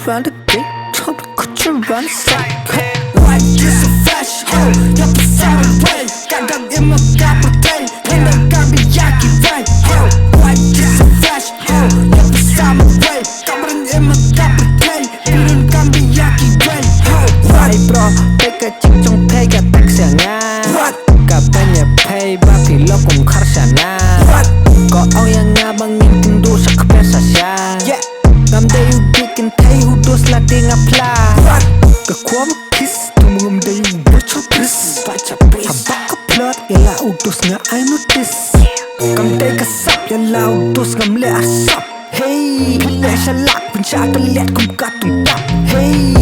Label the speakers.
Speaker 1: around the gate, told to cut you around the side.
Speaker 2: White is a fresh hoe, you're the same way. Got them in my capital, and I got me yaki right. White is a fresh hoe, you're the same way. Got them in my capital, and I got me yaki right.
Speaker 1: White bro, take a chick trong pay cả tách xẻ nga. Cả bên nhà pay ba thì lo cùng khár xả na. Có ông yang nga bang nhìn tình đu sắc bên xả xa. Ngắm đây u đi kinh thấy u đu sla đi ngắp la. Cả khóa một kiss, tụi ngầm đây u bớt cho bliss. Hà bác có plot, ya la u đu ngã I notice. Cầm đây cả sắp, ya la u đu ngầm lệ à sắp. Hey, lệ xa lạc, bình xa tân liệt cùng cả tụi tạp. Hey,